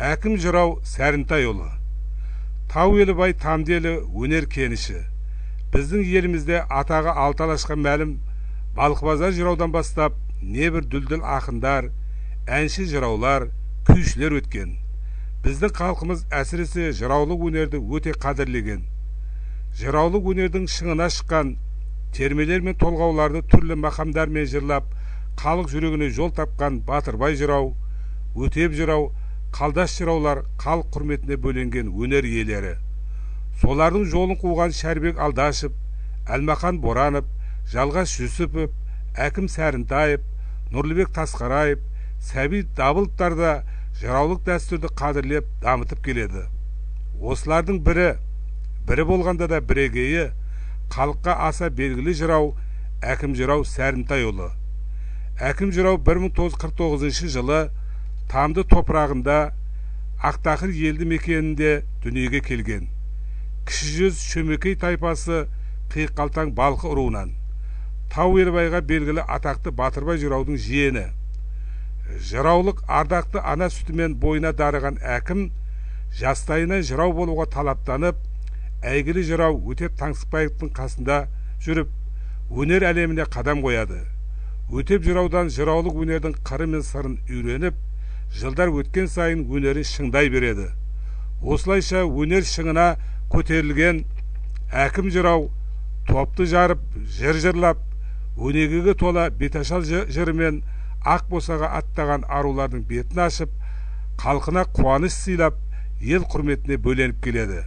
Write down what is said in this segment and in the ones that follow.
Әкім жырау Сәрінтайұлы. Тау елі бай тамды елі өнер кеніші. Біздің елімізде атағы алталашқа мәлім Балқыбазар жыраудан бастап небір дүлділ ақындар, әнші жыраулар, күйшілер өткен. Біздің халқымыз әсіресе жыраулық өнерді өте қадірлеген. Жыраулық өнердің шыңына шыққан термелер мен толғауларды түрлі мақамдармен жырлап, халық жүрегіне жол тапқан Батырбай жырау, Өтеп жырау, Қалдаш жыраулар халық құрметіне бөленген өнер иелері. Солардың жолын қуған Шәрбек Алдашев, Әлмақан Боранов, Жалғас Жүсіпов, Әкім Сәрінтаев, Нұрлыбек Тасқараев, Сәбит Дабыловтар да жыраулық дәстүрді қадірлеп дамытып келеді. Осылардың бірі болғанда да бірегейі, халыққа аса белгілі жырау Әкім жырау Сәрінтайұлы. Әкім жырау 1949 жылы Тамды топырағында Ақтақыр елді мекенінде дүниеге келген. Кіші жүз Шөмекей тайпасы Қиыққалтаң Балқы руынан. Тау елбайға белгілі атақты Батырбай жыраудың жиені. Жыраулық ардақты ана сүтімен бойына дарыған әкім жастайынан жырау болуға талаптанып, әйгілі жырау Өтеп Таңсықбаевтың қасында жүріп, өнер әлеміне қадам қояды. Өтеп жыраудан жыраулық өнердің қыры мен сырын үйреніп, жылдар өткен сайын өнерін шыңдай береді. Осылайша өнер шыңына көтерілген әкім жырау топты жарып, жыр-жырлап, өнегеге тола беташал жырымен ақ босаға аттаған арулардың бетін ашып, халқына қуаныш сыйлап, ел құрметіне бөленіп келеді.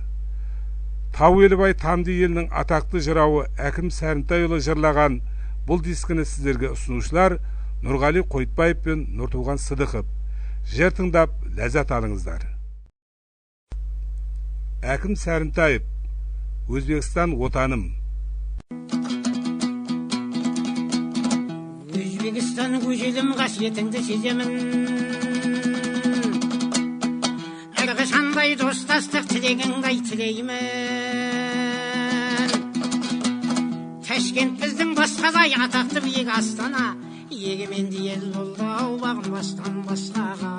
Тау елі бай тамды елінің атақты жырауы Әкім Сәрінтайұлы жырлаған бұл дискіні сіздерге ұсынушылар Нұрғали Қойтбаев пен Нұртуған Сыдықов. Жыр тыңдап, ләззат алыңыздар. Әкім Сәрінтаев, Өзбекстан отаным. Өзбекстан көжелім қасиетіңді сеземін. Әрқашандай достастық тілегіңді тілеймін. Ташкент біздің басқадай атақты биік астана. Егеменді ел болды ау бағынбастан басқаға.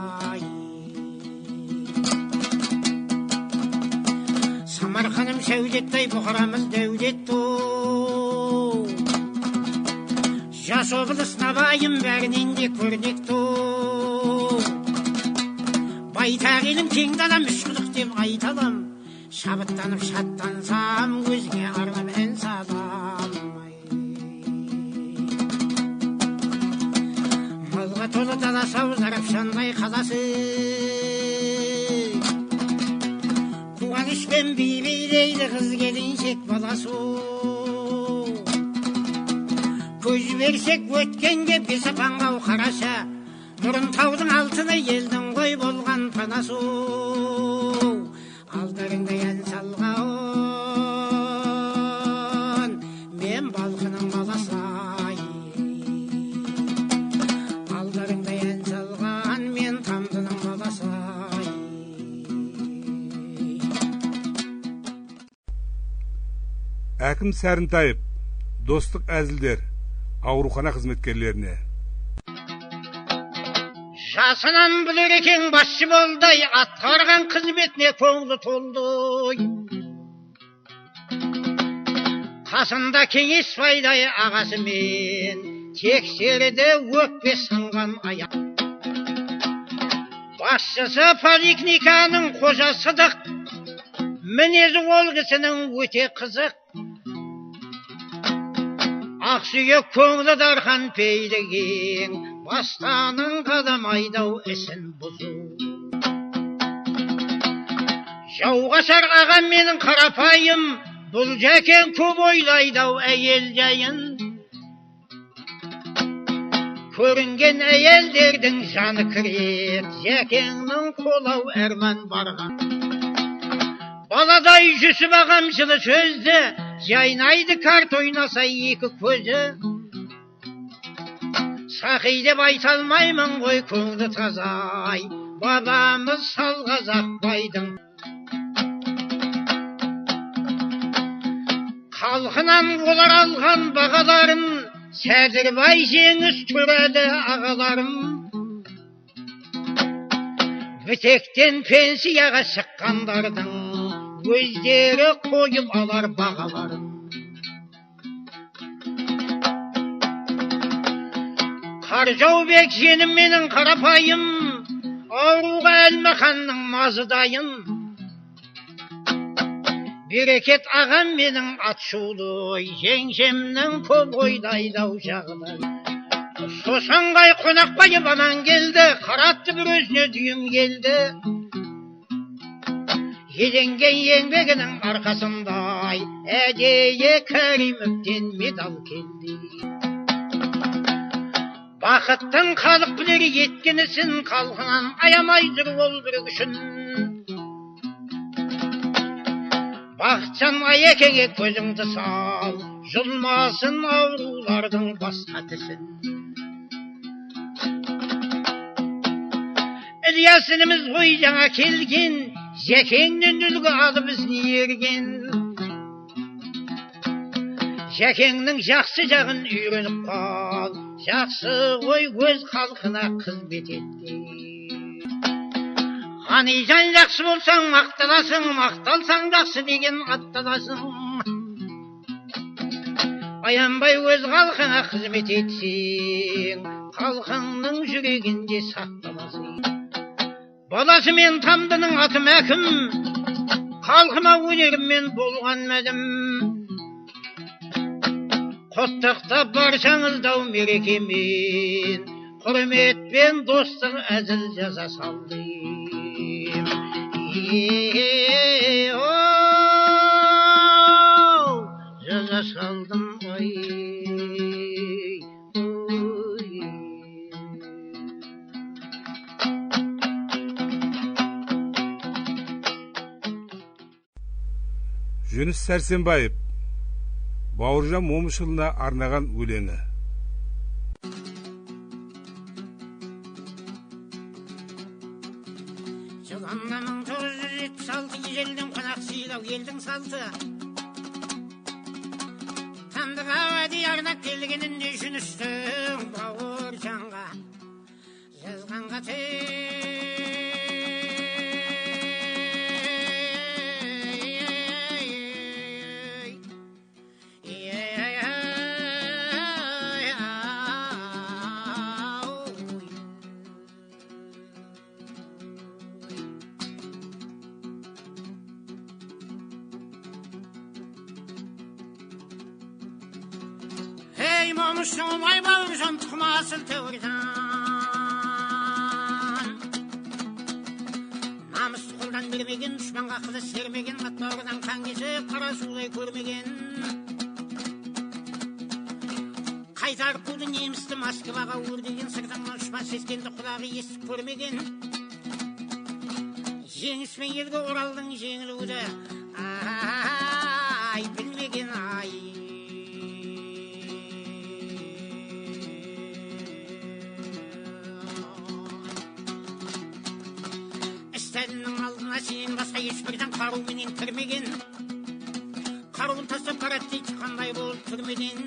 Самарқаным сәулеттай бұқарамыз дәулетті. Жас облыс Набайым бәрінен де көрнекті. Байтақ елім кең далам үшқұдық деп айталам. Шабыттанып шаттансам өзге арнап ән салам. Малға толы даласау Зарапшандай қаласы. Қуанышпен билейді қыз келіншек баласы. Көз берсек өткенге бесапанғау қараша. Нұрын таудың алтыны елдің ғой болған панасы. Алдарыңда ән салған мен балқының баласы. Алдарыңда ән салған мен тамдының баласы. Әкім Сәрінтаев, достық әзілдер аурухана қызметкерлеріне. Жасынан білер екен басшы болдай, атқарған қызметіне көңілі толды. Қасында кеңес пайдай ағасымен, тексерді өкпе сынған аяқ. Басшысы поликлиниканың қожасыдық, мінезі ол кісінің өте қызық. Ақсүйек көңілі дархан пейдеген, бастаның қадам айдау ісін бұзу. Жауғашар ағам менің қарапайым, бұл жәкен көп ойлайдау әйел жайын. Көрінген әйелдердің жаны кірет, жәкеннің қолау әрман барған. Баладай Жүсіп ағам жылы сөзді, жайнайды карт ойнаса екі көзі. Сақи деп айталмаймын ғой көңді тазай, бабамыз салғазақ байдың. Халқынан олар алған бағаларын, Сәдірбай жеңіс түрәді ағаларым. бітектен пенсияға шыққандардың өздері қойып алар бағаларын. Қаржаубек сенім менің қарапайым, ауруға әлмаханның мазыдайын. Берекет ағам менің атшулы, жеңшемнің көп ойдайдау жағдай. Сосанғай қонақ байып аман келді, қаратты бір өзіне дүйім келді. Еленген еңбегінің арқасындай, әдейі Кәрімовтен медал келді. Бақыттың халық білер еткенісін, халқынан аямай жүр ол бір күшін. Бақытжан Айекеңе көзіңді сал, жұлмасын аурулардың басқа тісін. Ілияс ініміз ғой жаңа келген, Жәкеңнен үлгі алып ізін ерген. Жәкеңнің жақсы жағын үйреніп қал, жақсы ғой өз халқына қызмет етті. Ғанижан жақсы болсаң мақталасың, мақталсаң жақсы деген атталасың. Аянбай өз халқына қызмет етсең, халқыңның жүрегінде сақталасың. Баласы мен Тамдының атым әкім, халқыма өнеріммен болған мәдім. Құттықтап баршаңыз дау мерекемен, құрметпен достық әзіл жаза салдым. Жаза салдым ой. Жүніс Сәрсенбаев Бауыржан Момышұлына арнаған өлеңі. Жыланна 1976 ежелдің қонақ сыйлау елдің салты. Тамдыға уәде арнап келгенінде Жүністің Бауыржанға жазған қате. Momuşun olay Bauırcan tıkmasıl teoriden. Namus koldan bilmegen, düşmanға kızı sermegen, atlardan kan geçip kara suğday көрмеген. Kaytar kudu nemісті Moskvaға өрдеген, сыртаңнан ұшпан сескенді құлағы естіп көрмеген. Жеңіспен елге оралдың жеңілуді, ай білмеген ай. Сәлінің алдына сенен басқа ешбірден қаруменен кірмеген. Қаруын тастап қаратты қандай болып түрмеден.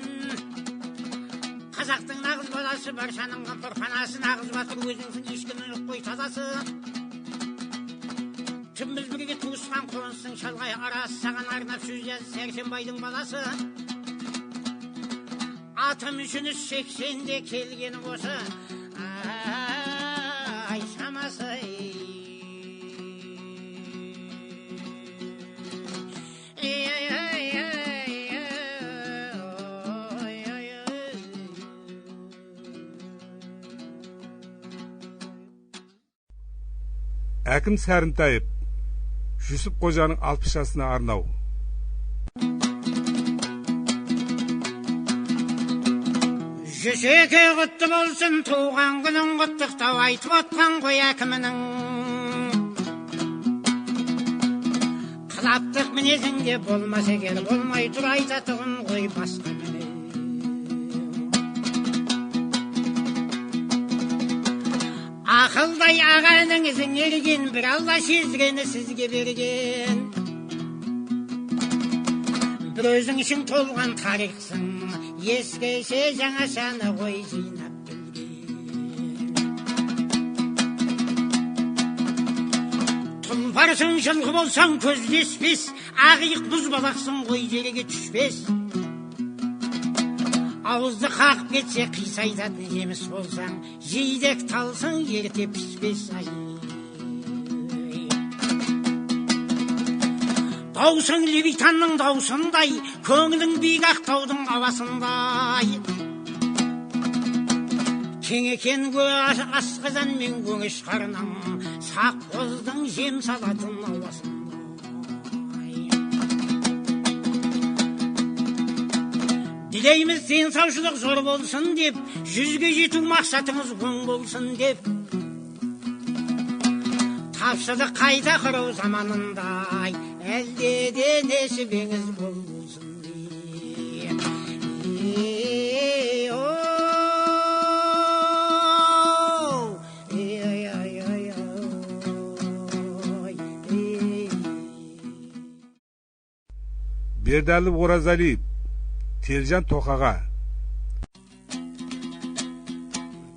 Қазақтың нағыз баласы баршаның қамқор панасы, нағыз батыр өзіңсің ешкімнің ұқпай тазасы. Түнбіз бірге туысқан қоныстың шалғай арасы, саған арнап сөз жазды Сәрсенбайдың баласы. Атым Жүніс 80-де келгені осы, ай шамасы. Әкім Сәрінтаев Жүсіп Қожаның 60 жасына арнау. Жүсеке құтты болсын, туған күнің құттықтау айтып отқан ғой әкімінің. Қылаптық мінезіңде болмаса кел, болмай тұр айтатығын ғой басқа мінез. Ақылдай ағаныңызың ерген, бір Алла сезгені сізге берген. Бір өзің үшін толған тарихсың, ескіше жаңашаны ғой жинап білген. Барсаң жылқы болсаң көздеспес, ақиық бұз балақсың ғой жерге түспес. Ауызды қағып кетсе қисайтатын жеміс болсаң, жидек талсаң ерте піспес. Даусың левитанның даусындай, көңілің биік ақтаудың ауасындай. Кең екен асқазан мен өңеш қарның, сақ қоздың жем салатын ауасындай. Dileyimiz денсаушылық зор болсын деп, жүзге жету мақсатыңыз оң болсын деп. Тапшылық қайта құру заманындай, әлде де несібеңіз бол болсын деп. Бердәлі Оразалиев, Телжан Тоқаға.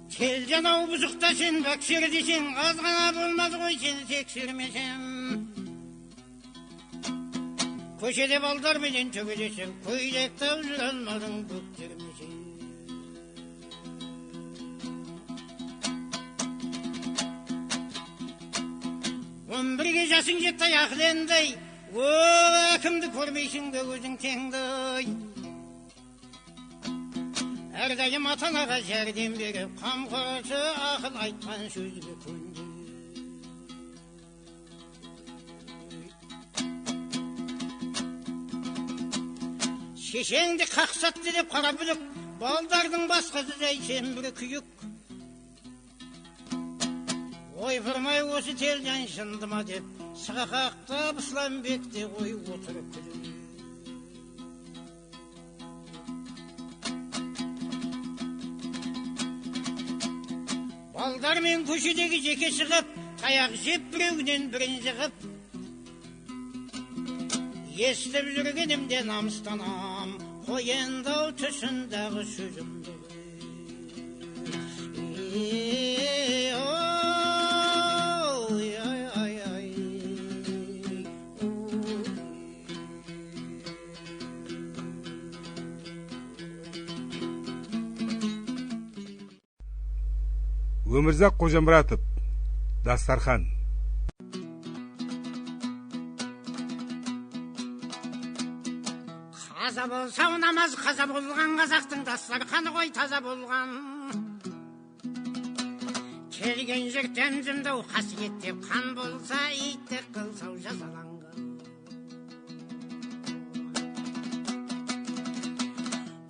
Телжан ау бұзықта сен бәксер десең, азғана болмады ғой сені тексермесем. Көшеде балдар менен төбелесең, көйлекті жүр алмадың көктермесең. 11-ге жасың жетті ақылындай, кімді көрмейсің бе өзің теңдей. Әрдайым ата-анаға жәрдем беріп, қамқоршы ақыл айтқан сөзге көнді. Шешеңді қақсатты деп қара бүлік, балдардың басқасы жәйсен бір күйік. Ойпырмай осы Телжан шындыма деп, сықақақтап Исламбекте ой отырып күліп. Балдармен көшедегі жеке шығып, таяқ жеп біреуден бірін жығып. Естіп жүргенімде намыстанам, қойындау түсіндағы сөзімді. Өмірзақ Қожамұратов, Дастархан. Қаза болсау намаз, қаза болған қазақтың дастарханы ғой таза болған. Келген жер тәмзімдеу қасиеттеп, қан болса иттек қылсау жазаланған.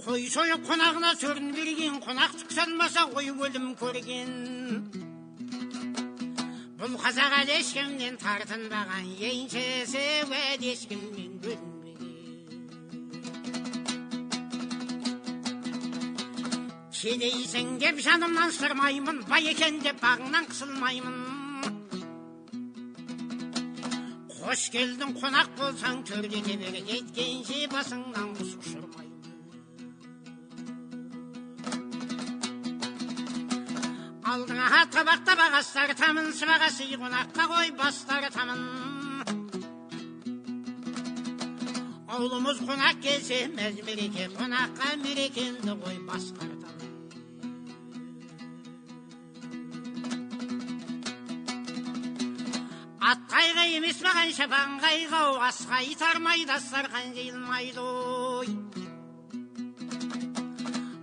Қой сойып қонағына сөрін берген, қонақ түксалмаса ой өлім көрген. Бұл қазақ әлі ешкімнен тартынбаған, еншесі уәд ешкіммен бөлінбеген. Кедейсің деп жанымнан сырмаймын, бай екен деп бағыңнан қысылмаймын. Қош келдің қонақ болсаң, төрдете бер, кеткенше басыңнан құс ұшырмаймын. Алдыңа табақта бағастар тамын, сыбағасы қонаққа қой бастар тамын. Аулымыз қонақ келсе, мәз мереке, қонаққа мерекенді қой басқар тамын. Ат қайғы емес маған шапан қайғау, асқа итармай дастархан жиылмайды.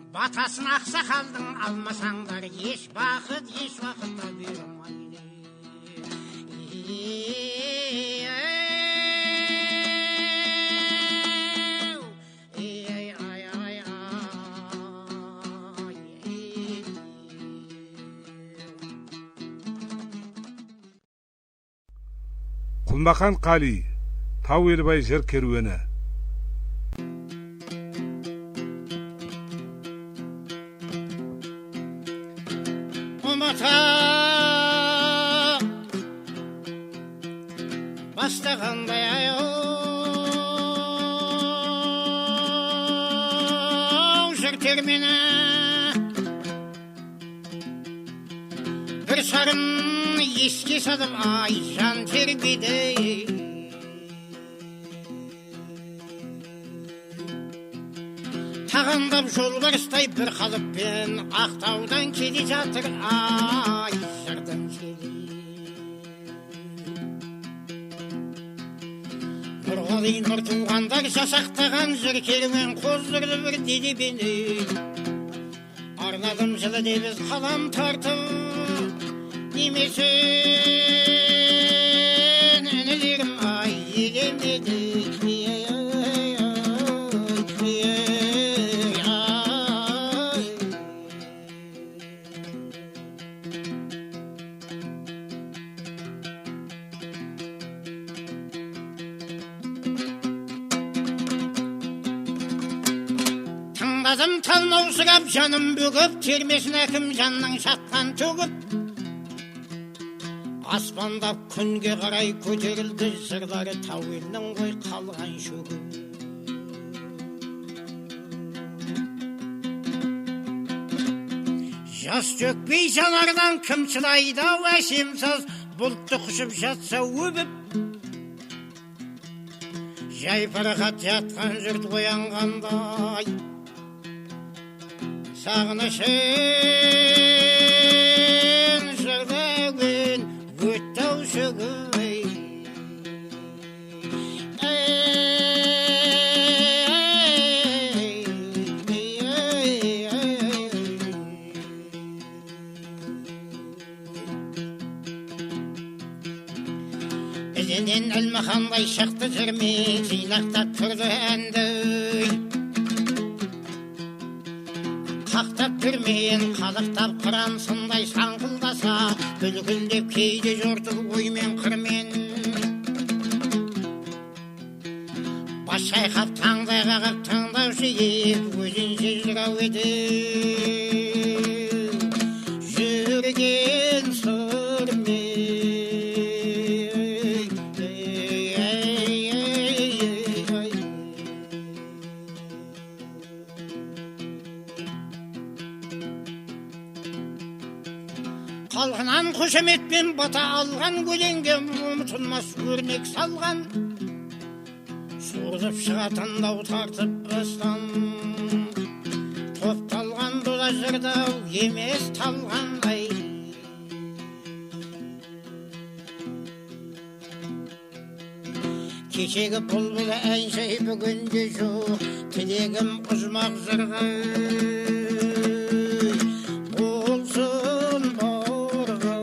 Батасын ақсақалдың алмасаңдар, еш бақыт, еш уақытта бермайды. Құлмақан Қали, Тау Елбай жыр керуені. Бастағандай аяу жыр термені, бір сарын еске салып ай жан тербеді. Тағандап жолбарыстай бір қалыппен Ақтаудан келе жатыр ай жырдан келе. Нұрғали нұр туғандар жасақтаған жыр керуен қоздырды бір делебені. Арнадым жылы дебіз қалам тартып немесен інілерім ай елемеді. Tыңдадым талмаусырап жаным бүгіп, термесін әкім жанның шатқан төгіп. Аспандап күнге қарай көтерілді жырлары тау елінің ғой қалған шөгіп. Жас төкпей жанардан кім шылайды ау әсемсіз бұлтты құшып жатса өбіп. Жайпарақат жатқан жұрт оянғандай сағынышын жырдауын өттау шөгімей. Ізінен әлмақандай шықты жүрмек жинақта тұрды әнді. Қақтап түрмейін қалықтап қырансындай саңқылдаса, бүлгілдеп кейде жортып оймен қырмен. Бас шайқап таңдай қағып тыңдаушы еп өзінше жырау еді. Жүрген сұрмен қалғынан қошеметпен бата алған өлеңге ұмытылмас өрнек салған. Суырып шығатын дау тартып бастан топталған дода жырдау емес талғандай. Кешегі бұлбұл әншей бүгінде жоқ, тілегім ұжмақ жырға болсын бауырға.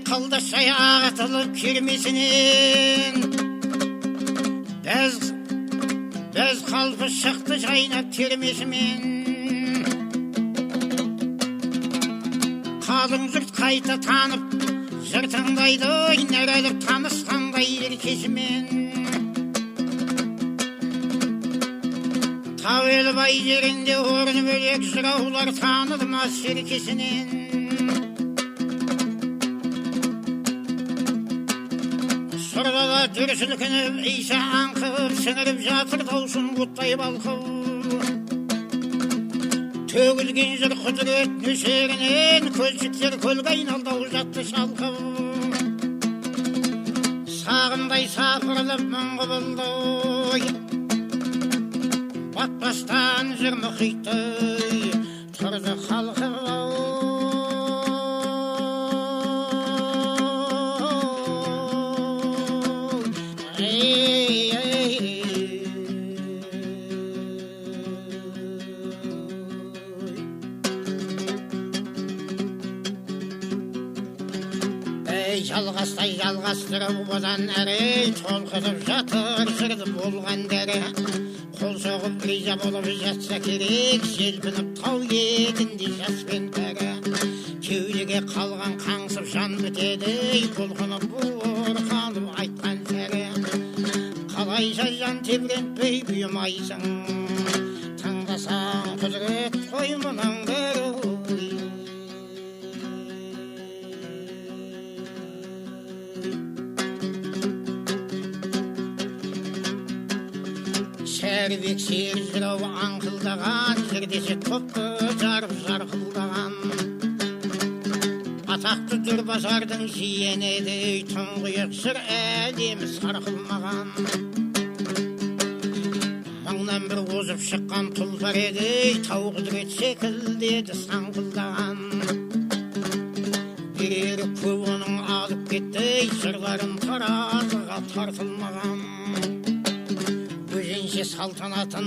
Қалдыршай ағытылып кермесінен Біз қалпы шықты жайнап термесімен. Қалың жұрт қайта танып жыр тыңдайды, нәрәліп танысқандай еркесімен. Тау ел бай жерінде орны бөлек жыраулар танылды ма серкесінен. Сұрдала дүрсілкініп, исі аңқып, сіңіріп жатыр даусың бұттай балқып. Төгілген жыр құдірет нөсерінен, көлшіктер көлге айналдау жатты шалқып. Сағындай сапырылып мұң құбылды, батпастан жыр мұхитты тұрды қалқып. Ай жалғастырып одан әрі толқытып жатыр жырды болған дәрі. Қол соғып риза болып жатса керек, желпініп тау едінде жаспен тәрі. Кеудеге қалған қаңсып жан бітеді, бұлқынып бұрқанып айтқан сәрі. Қалайша жан тебірентпей бұйымайсың, тыңдасаң құдірет қой мұның бәрі. Шәрбек сер жырау аңқылдаған, жердесе топты жарып жарқылдаған. Атақты дүрбазардың жиенеді, тұңғиық жыр әлемі сарқылмаған. Маңнан бір озып шыққан тұлпар еді, тау құдірет секілдеді саңқылдаған. Берері көп оның алып кетті, жырларын таразыға тартылмаған. Өзенше салтанатын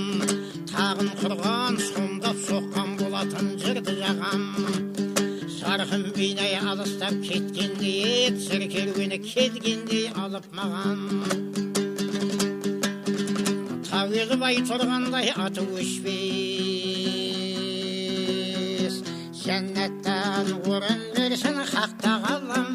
тағын құрған, сомдап соққан болатын жырды жағам. Жарқын бейнай алыстап кеткенде ет, сыр керуені келгенде алып маған. Тауелі бай тұрғандай аты өшпес, жәннаттан орын берсін хақта қалам.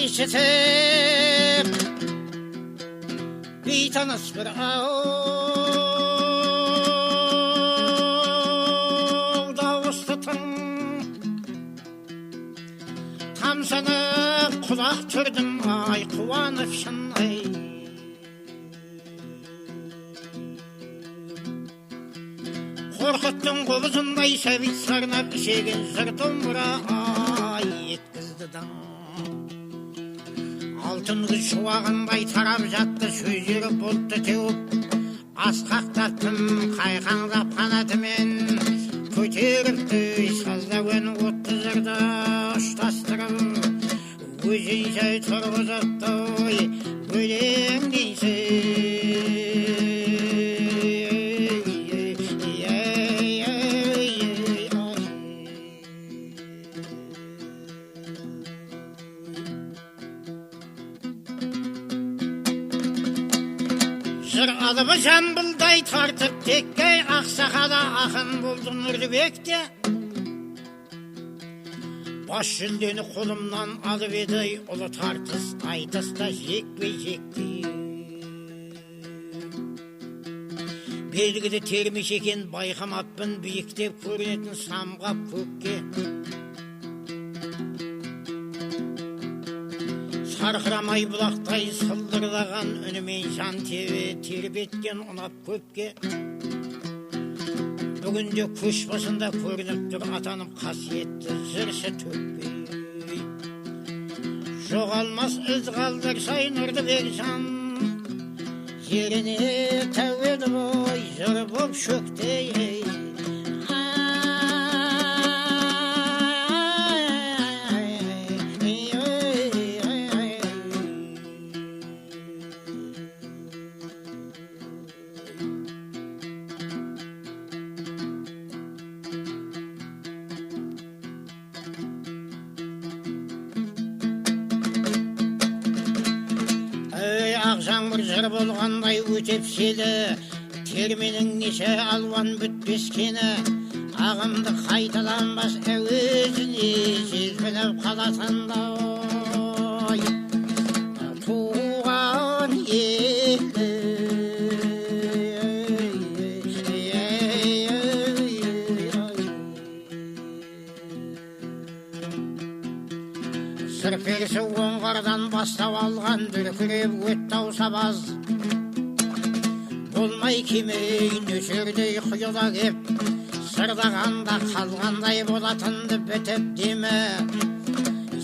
Есітіп бейтаныс бір дауысты тың, тамсанып құлақ түрдім, ай қуанып шынай. Қорқыттың қобызындай сәбит сарнап ішеген жыр домбыра ай еткізді даң. Алтын күз шуағындай тарап жатты, сөздері бұлтты теуіп, асқақтаттым қайқаңдап қанатымен, көтеріпті саздауын отты жырды ұштастырып, өзен жай тұрғызыпты өлең дейсің. Жыр алыбы жамбылдай тартып теккей, ақсақада ақын болды Нұрдыбекте. Бас жүлдені қолымнан алып еді, ұлы тартыс айтыста жекпе-жекте. Белгіді термеш екен байқамаппын, биіктеп көрінетін самғап көкке. Сарқырамай бұлақтай сылдырлаған үнімен жан тербеткен ұнап көпке. Бүгінде көш басында көрініп тұр атанып қасиетті жыршы төкпе. Жоғалмас із қалдырсай Нұрдыбек жан, жеріне тәуелі бой жыр боп шөктей. Жаңбыр жыр болғандай өтеп селі, терменің неше алуан бүтпескені, ағымды қайталанбас әуезіне желпініп қалатындай туған елі. Сырперсі оңғардан бастау алған дүркіреп өттау сабаз, болмай кемей нөсердей құйыла кеп, сырдағанда қалғандай болатынды бітіп демі.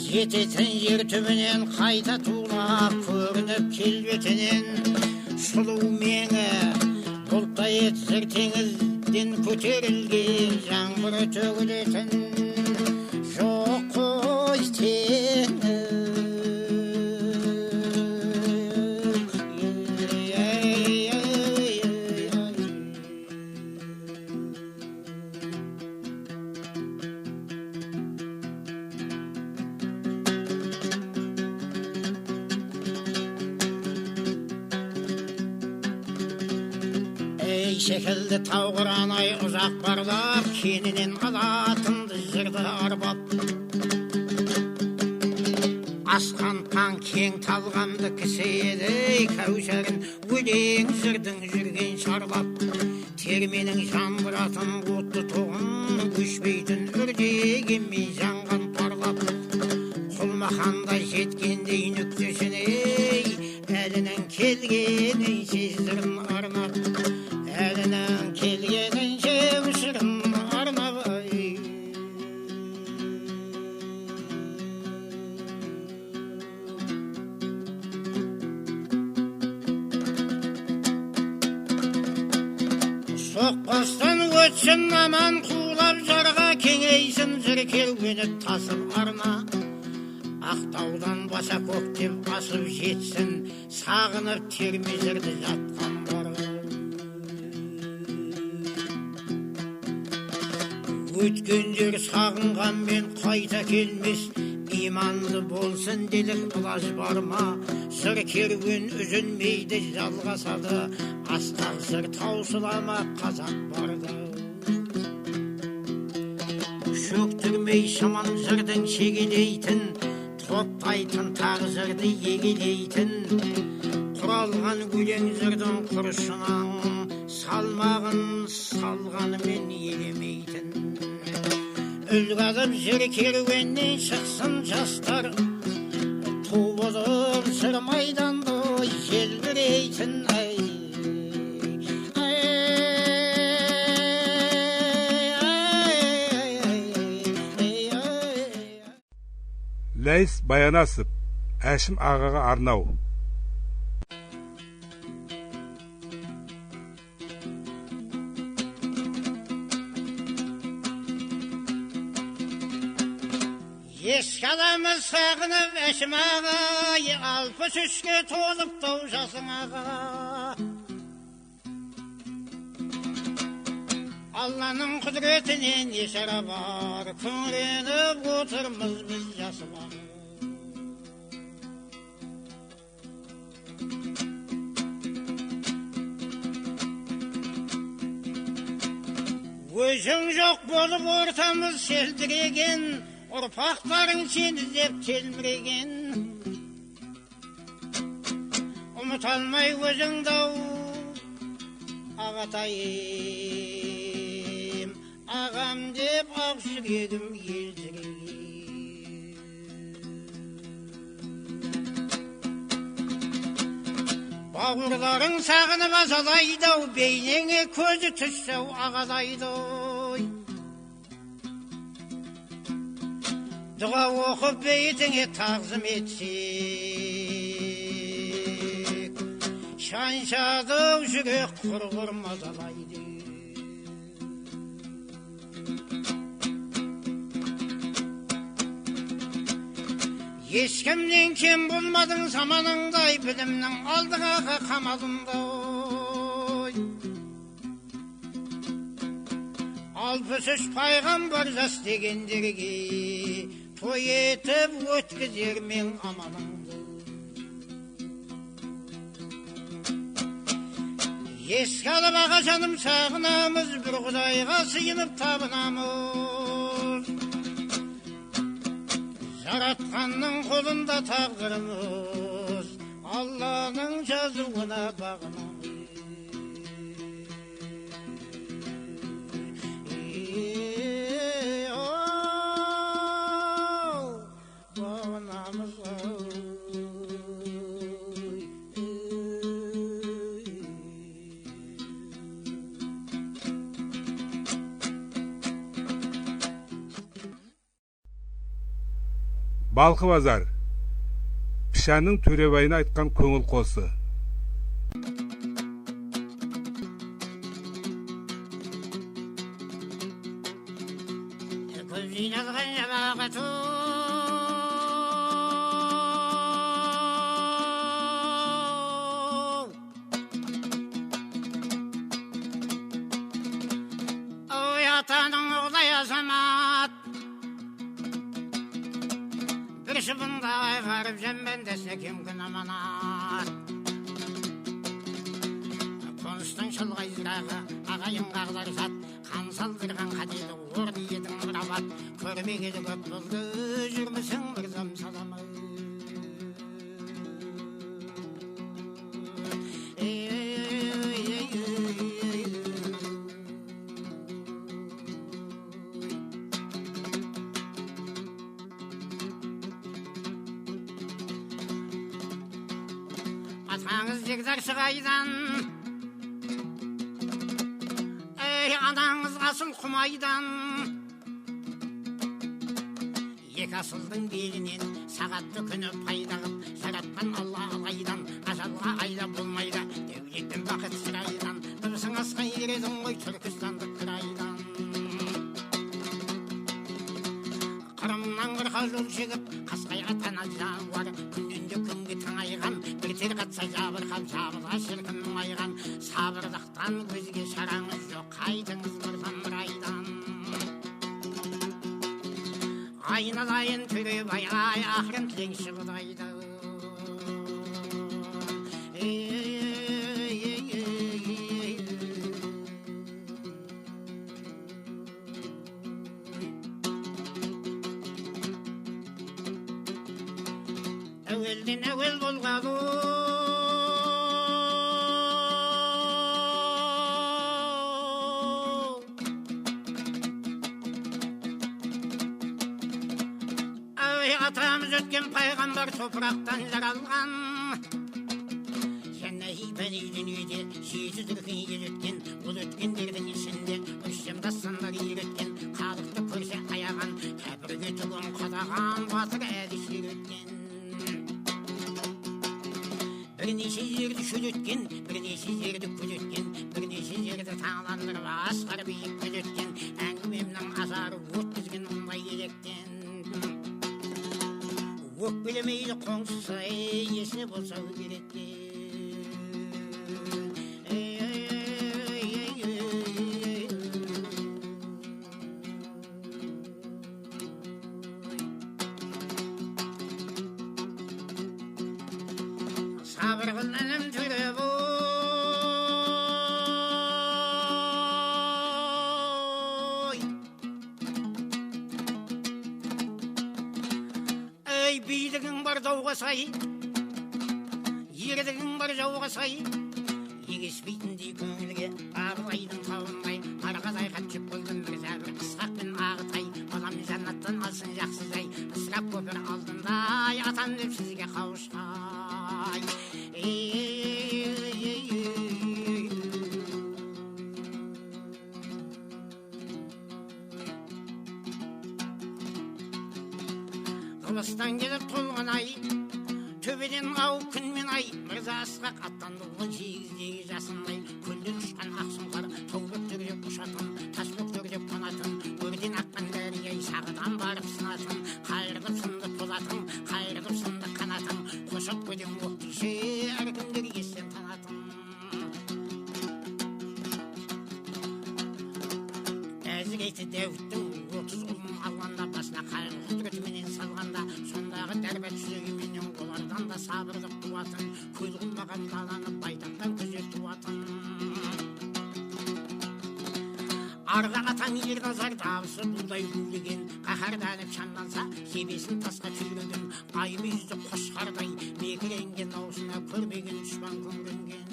Жететін жер түбінен қайта тулап көрініп келбетінен сұлу меңі бұлттай етсір теңізден көтерілген жаңбыр төгілетін жоқ қой теңіз. Şekilde tavıranay uzak barlar keninin alatındı zırdı arbap. Askan tan keng talgandı kiseyedi kavşarın ölen zırdın жүрген şarlap. Termenin jambıratın kutlu toğun güçbeytin ürdegemi jangan parlap. Kulmakanda jetkendey nüktesine elinden kelgenin sezdirin arnap. Elinden kelgenin şevşirin arnap. Soqpastan ötsün aman kulap jarga kengeysin zirkelgeni tasıp arna. Ақтаудан баса көктеп асып жетсін сағынып термезірді жатқан барға. Өткендер сағынғанмен қайта келмес, иманды болсын делік ылаж барма. Сыр керуен үзілмейді жалғасады, асқақ сыр таусылама қазақ барда. Шөктірмей шаман жырдың шегелейтін, топтайтын тағзырды егелейтін, құралған өлең жырдың құрышынан салмағын салғанымен елемейтін. Үлгадып жыр керуеннен шықсын жастар, ту болып сыр майданды желбірейтін. Ләйс Баянасып, Әшім ағаға арнау. Ескі адамыз сағынып Әшім аға, 63-ке толып тау жасың аға. Алланың құдіретінен ешара бар, күңіреніп отырмыз біз жасылар. Өзің жоқ болып ортамыз селдіреген, ұрпақтарың сені деп телміреген. Ұмыталмай өзіңдау ағатайым, ағам деп ақ жүрегім елдіреген. Бауырларың сағынып азалайды-ау, бейнеңе көзі түссеу ағалайды-ой. Дұға оқып бейтіңе тағзым етсек, шаншадық жүрек құрғыр мазалайды. Ешкімнен кем болмадың заманыңдай, білімнің алдыңаға қамалындай. 63 пайғамбар жас дегендерге той етіп өткізер мен амалыңды. Еске алып аға жаным сағынамыз, бір құдайға сыйынып табынамыз. Жаратқанның қолында тағдырымыз, Алланың жазуына бағынамыз. Балқы базар. Пішанның Төребайына айтқан көңіл қосы. Атаның оғлай азамат бір шыбында айғарып жәмбен десе кем күн аманат қоныстың шылғай зырағы ағайын қағдар жат қан салдырған қадеді орды едің бір абат көрмегелі көп болды жүрмісің бір зам саламы Атаңыз жегзар шығайдан Анаңыз асыл құмайдан Екі асылдың белінен сағатты күні пайдағып жаратқан Алла алайдан ажалға айда болмайды дәулеттен бақыт сырайдан дыбысың асқа ередің ғой Түркістандық қырайдан Қырымнан қырқа жол жегіп қасқайға тана жауар күннен де күнге таңайған бір тер қатса жабырқап жабыла шіркін мұңайған сабырдықтан көзге шараңыз жоқ қайтыңыз бір айдан айналайын Төребай ай ақырын тілеңші құдайды әуелден әуел болғалы атамыз өткен пайғамбар топырақтан жаралған және бәлей дүниеде жеті дүркін ел өткен ол өткендердің ішінде үштен дастандар үйреткен халықты көрсе аяған кәпірге түгін қадаған батыр әлі сүйреткен бірнеше жерді шөлеткен бірнеше жерді күзеткен бірнеше жерді таңландырып асқар биік күзеткен әңгімемнің азары өткізген ондай електен өкпелемейді қоңсысай есіне болса керек сабыр қыл інім Төребай билігің бар дауға сай ерлігің бар жауға сай егеспейтіндей көңілге абылайдың тауындай арқадай хат жеп қойған бір зәбір ысқақ пен ағытай балам жаннаттан алсын жақсы жай ысырап көпір алдындай атам деп сізге қауышқай Қылыстан келіп толған ай төбеден ауып күн мен ай мырза асқақ аттанды ол жегіздегі жасындай көлден ұшқан ақсұңқар тау бөктерге ұшатын тас бөктерге қонатын өрден аққан дәрия сағыдан барып сынатын қайырылып сынды толатын қайырылып сынды қанатын қошап көден оқ тисе әркімдер естен танатын әзіреті дәуіттің 30 ұлын алғанда басына қайғы құдіретіменен салғанда сондағы дәрбәт жүрегіменен олардан да сабырлық туатын көз қылмаған даланы байтақтан күзет туатын арғы атаң ер назар дауысы бұлдай гулеген қаһарданып шаңданса себесін тасқа түйреген аймүйізді қошқардай мекіренген аузына көрмеген дұшпан көңленген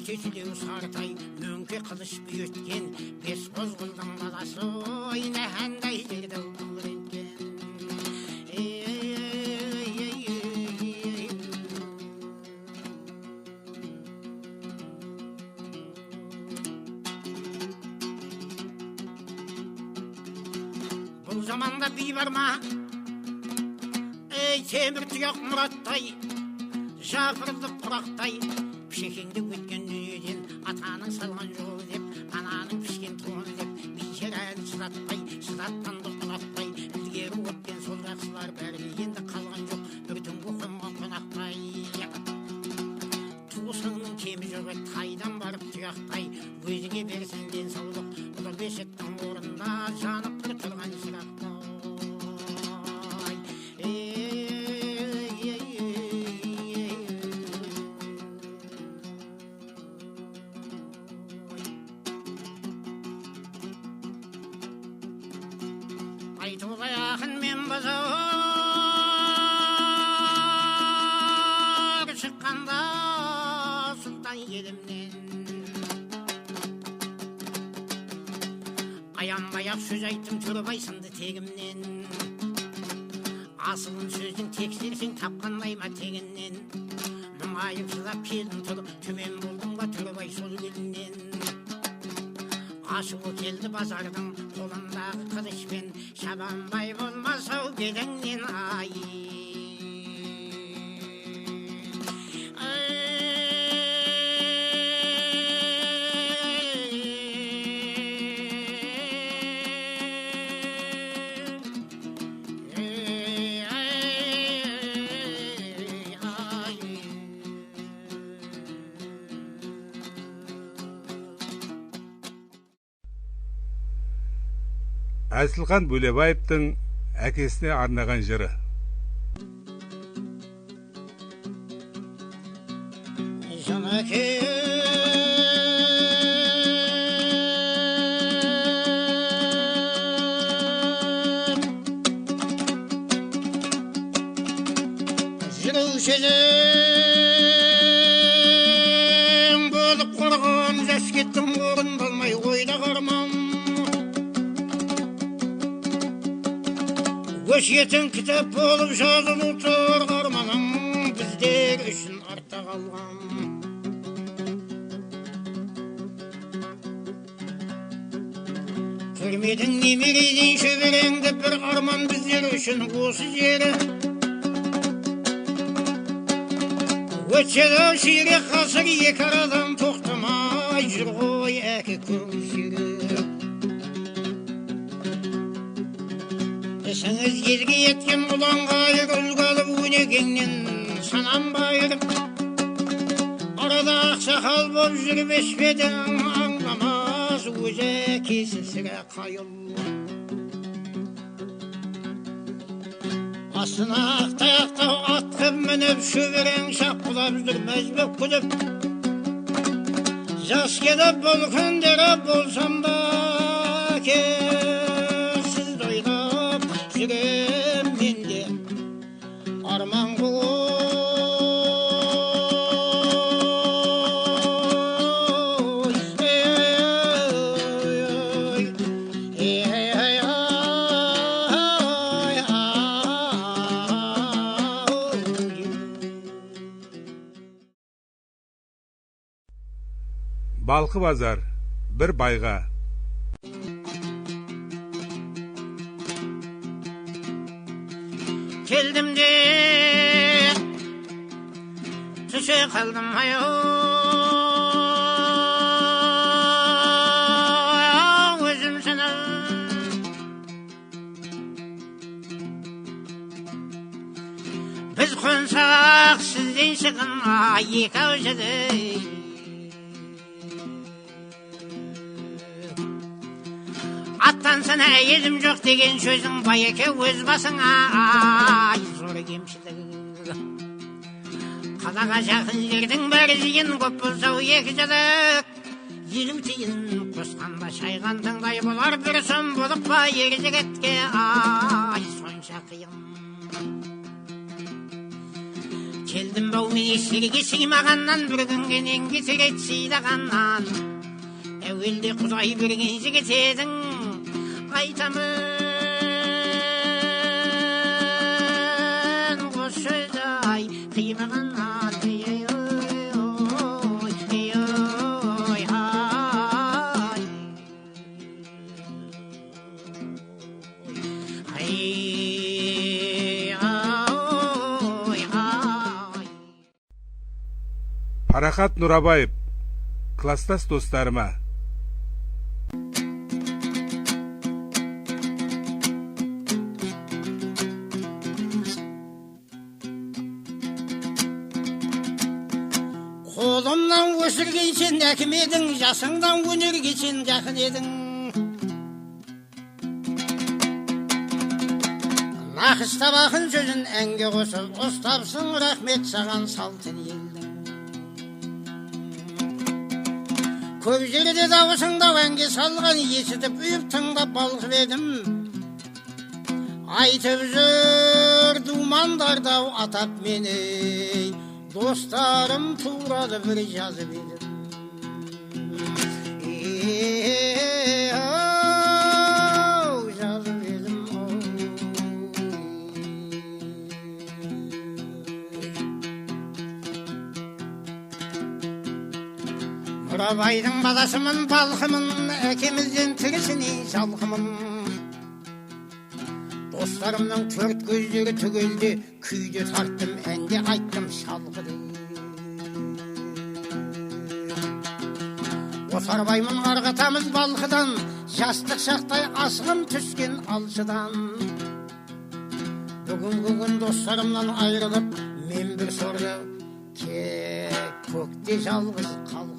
өтесілеу сарытай мөңке қылыш бүйеткен бес бозғылдың баласы ойнағандай жерді күңіренткен заманда би бар ма? Ey темір тұяқ мұраттай, жапырылып құрақтай, пішекеңді өткен дүниеден атаның салған жолы деп, ананың пішкен туыны деп, бейшер әлі шыдатпай, шыдатқанды ұнатпай, ілгері өткен сол жақсылар бәрі енді қалған жоқ, бір түнгі қонған қонақтай. Туысыңның кемі жоқ еді, тайдан барып тұяқтай, өзіңе берсең денсаулық, ұлы бесіктің орнында жанып тұрған шырақтай. Айтуға яқын мен базар шыққанда сұлтан елімнен аянбай-ақ сөз айттым төрбай сынды тегімнен асылын сөздің тексерсең тапқандай ма тегіннен мұңайып жылап келдім тұрып төмен болдым ба төрбай сол келіннен ашуы келді базардың қолындағы қылышпен шабанбай болмас-ау бетіңнен ай. Әсілхан Бөлебаевтың әкесіне арнаған жыры. Жанаке жүрушілің болып қорған жас кеттім орындалмай ойда қармам. Өсиетің кітап болып жазылып тұр арманым біздер үшін артта қалған. Көрмедің немереден шөбереңді бір арман біздер үшін осы жері. Өтсе-ау ширек ғасыр екі арадан тоқтамай жүр ғой әке көруші. Сіңіз елге еткен ұланғайыр үлгі алып өнегеңнен санам байырып арада ақсақал боп жүрмес пе едің аңламас өзі әкесі сірә қайыл. Астына ақтаяқтау атқып мініп шөберең шапқылап жүрмес боп күліп жас келіп бұл күндері болсам да жүрем менде арман ғой. Балқы базар бір байға. Келдім де түсе қалдым аяу өзім санап біз қонсақ сізден шығын екі-ау жеді аттан сана елім жоқ деген сөзің байеке өз басыңа зор кемшілік. Қалаға жақын жердің бәрі жиын көп болса екі жадық 50 тиын қосқанда шайған тыңдай болар бір сом болып па ер жігітке сонша қиын. Келдім бау мен есерге сыймағаннан бір күнге ненге сірет сыйлағаннан әуелде құдай берген жігіт едің айтамын қос сөзді ай қимағаннан Қарақат Нұрабаев, класстас достарыма. Қолымнан өсірген сен әкім едің, жасыңдан өнерге сен жақын едің. Нақыстап ақын сөзін әнге қосып, ұстапсың, рахмет саған салтын елдің. Көп жерде дауысыңдау әнге салған, есітіп үйіп тыңдап балқып едім. Айтып жүр думандарда атап мені, достарым туралы бір жазып едім. Жазып едім. Нұрабайдың баласымын, балқымын, әкемізден тірісіне жалқымын. Достарымның төрт көздері түгелде, күйде тарттым, әнде айттым шалғыды. Осарбаймын арғатамыз балқыдан, жастық шақтай асығым түскен алшыдан. Бүгін достарымнан айрылып, мен бір сорды, көкте жалғыз қалқы.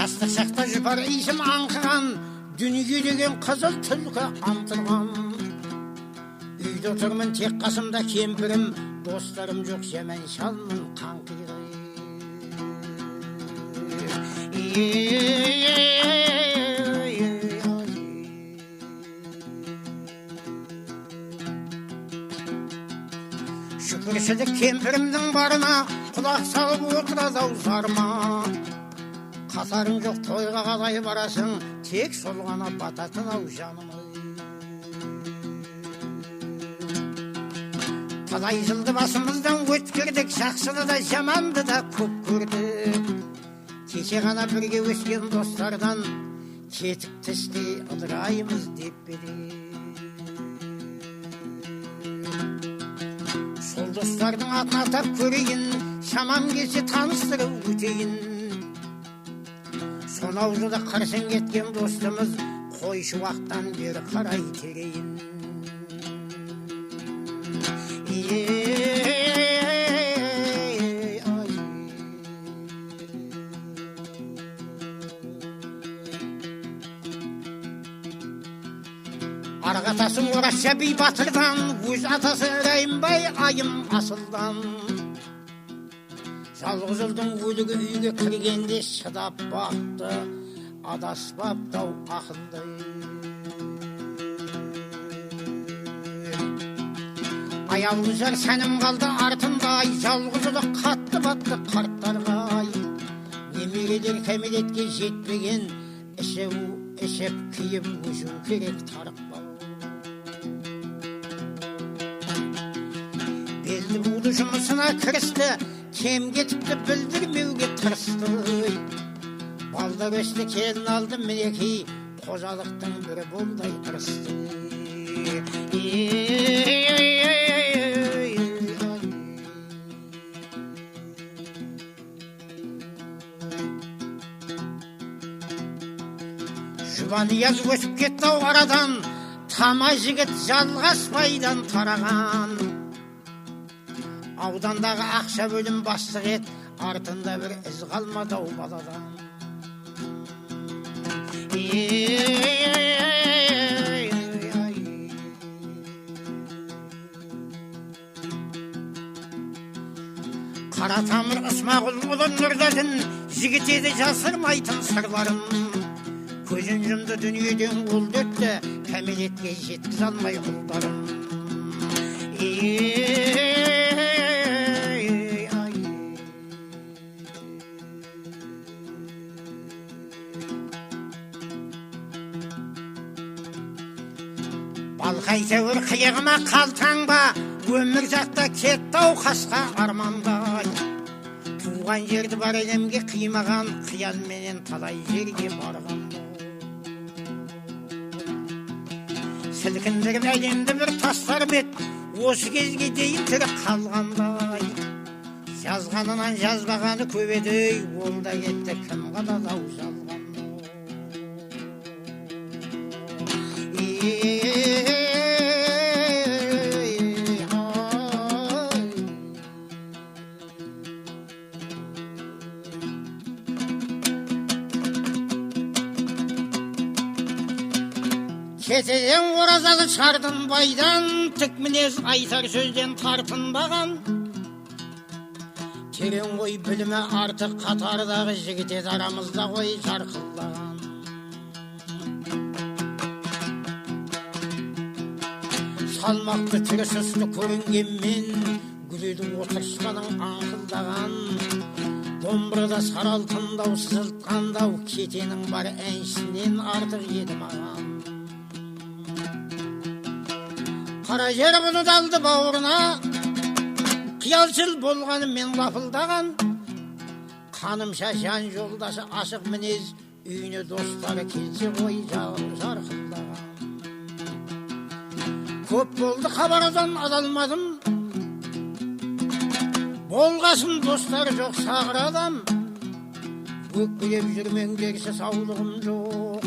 Жастық шақта жұпар исім аңқыған, дүниеге деген қызыл түлкі антылған. Үйде отырмын тек қасымда кемпірім, достарым жоқ жаман шалмын қаңқиды. Шүкіршілік кемпірімдің барына, құлақ салып отырады-ау зарма. Қатарың жоқ тойға қалай барасың, тек сол ғана бататын-ау жанымы. Талай жылды басымыздан өткірдік, жақсыны да жаманды да көп көрдік. Кеше ғана бірге өскен достардан, кетік тісте ыдыраймыз деп бедік. Сол достардың атын атап көрейін, шамам келсе таныстырып өтейін. Сонау жылы қарсын кеткен достымыз, қойшы уақыттан бері қарай терейін. Арғатасың Орасша би батырдан, өз атасы Райымбай айым асылдан. Жалғыз ұлдың өлігі үйге кіргенде шыдап бақты, адаспаптау ақылды. Аяулы жар сәнім қалды артында, жалғыз ұлы қатты батты қарттарға. Немерелер кәмелетке жетпеген, ішеп киіп өсу керек тарықпау. Белді буды жұмысына кірісті, кем кетіпті білдірмеуге тырысты. Балдар өсті келін алды мінекей, қожалықтың бірі болдай тырысты. Жұбанияз өсіп кетті-ау арадан, тамай жігіт жалғаспайдан тараған. Аудандағы ақша бөлім бастық ет, артында бір із қалмады-ау баладан. Қара тамыр Ысмағұл ұлы Нұрдадын, жігіт еді жасырмайтын сырларын. Көзін жұмды дүниеден ол дөтті, кәмелетке жеткіз алмай құлдарын. Балқай тәуір қиығыма қалтаң ба, өмір жақта кетті-ау қасқа армандай. Туған жерді бар әлемге қимаған, қиялменен талай жерге барған. Сілкіндіріп әлемді бір тастар бет, осы кезге дейін тірі қалғандай. Жазғанынан жазбағаны көп еді, ол да кетті, кім қалады ау жалған. Кетеден оразалы шардың байдан, тік мінез айтар сөзден тартынбаған. Терең ғой білімі артық қатардағы жігіт еді арамызда ғой жарқылдаған. Салмақты түрі сұсты көрінгенмен, гүледің отырысқаның аңқылдаған. Домбырада сарал тыңдау сызылтқандау, кетенің бар әншінен артық еді маған. Қара жер бұны далды бауырына, қиялшыл болғанымен лапылдаған. Қаным шашан жолдасы ашық мінез, үйіне достары келсе ғой жарқылдаған. Көп болды хабардан адалмадым, болғасын достары жоқ сағыр адам. Өкпелеп жүрмеңдерсі саулығым жоқ,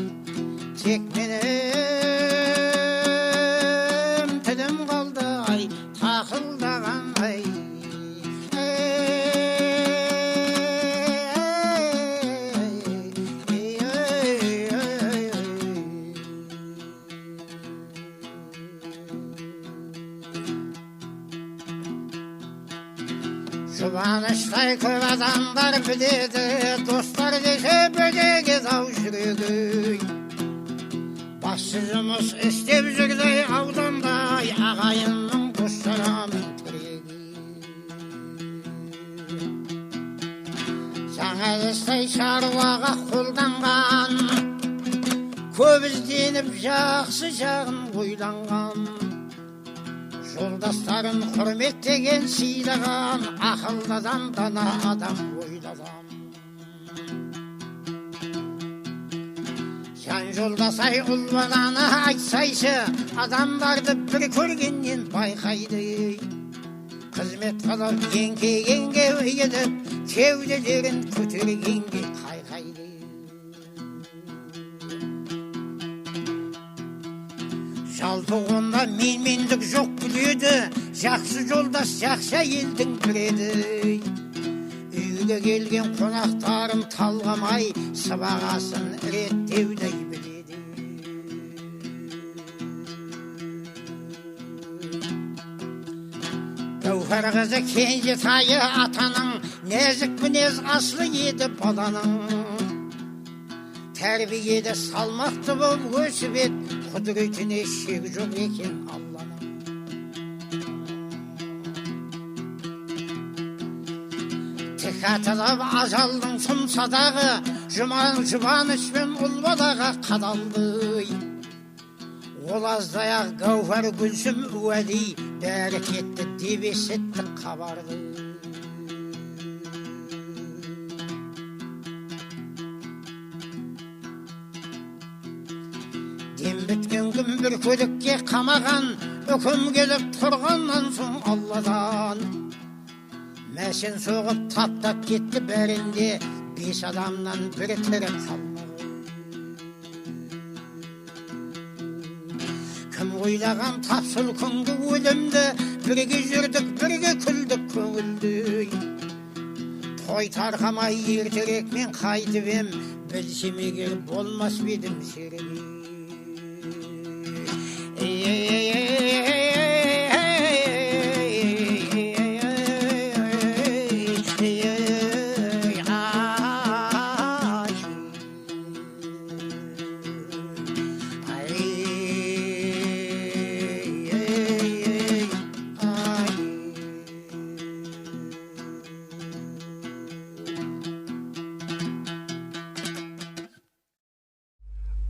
тек менің тілім қалды ай, тақылдаған ай. Жұбаныштай көп адамдар біледі, достар десе бөлеге дау жүрегі. Басшы жұмыс істеп жүрді аудандай, ағайынның достарының тірегі. Жаңа істей шаруаға қолданған, көп ізденіп жақсы жағын ойланған. Жолдастарын құрметтеген сыйлаған, ақылды адам, дана адам, ойлы адам. Жан жолдасай ұл баланы айтсайшы, адамдарды бір көргеннен байқайды. Қызмет қылып еңкейгенге едіп, кеуделерін көтергенге қайқайды. Жалпы онда менмендік жоқ біледі, жақсы жолдас жақсы елдің біреді. Үйге келген қонақтарым талғамай, сыбағасын реттеудей біледі. Гауһар қызы кенжетайы атаның, нәзік мінез асылы еді баланың. Тәрбиеде салмақты болып өсіп ед, құдіретіне шек жоқ екен Алланың. Тек атылып ажалдың сұмсадағы, жұбанышпен ұл балаға қадалды. Ол аздаяқ Гауһар Гүлсім уәли, бәрі кетті деп есіттік хабарды. Дем біткен күн бір көлікке қамаған, үкім келіп тұрғаннан соң Алладан. Мәшін соғып таптап кетті бәрінде, 5 адамнан бірі тірі қалмады. Кім ойлаған тапсыл күнгі өлімді, бірге жүрдік, бірге күлдік көңілді. Той тарқамай ертерек мен қайтып ем, білсем егер болмас бедім серігі.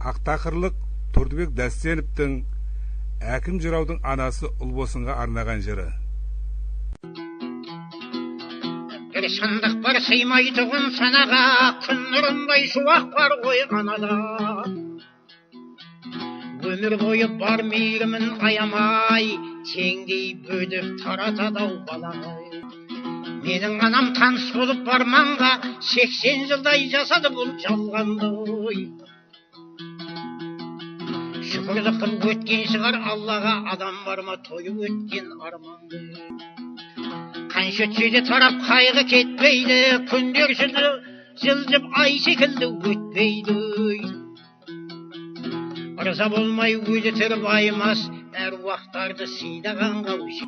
Ақтақырлық Тұрдыбек Дәстеновтің әкім жыраудың анасы Ұлбосынға арнаған жыры. Бір сандық бар сыймайтұғын санаға, күн нұрындай шуақ бар ғой қанада. Өмір бойы бар мейірімін аямай, теңдей бөліп таратады-ау балағай. Менің анам таныс болып барманға 80 жылдай жасады бұл жалғанды. Шүкірлік қылып өткен шығар Аллаға, адам бар ма тойып өткен арманды. Қанша өтсе де тарап қайғы кетпейді, күндер жылжып ай секілді өтпейді. Ырза болмай өзі тірі байымас, әруақтарды сыйдаған қаушы.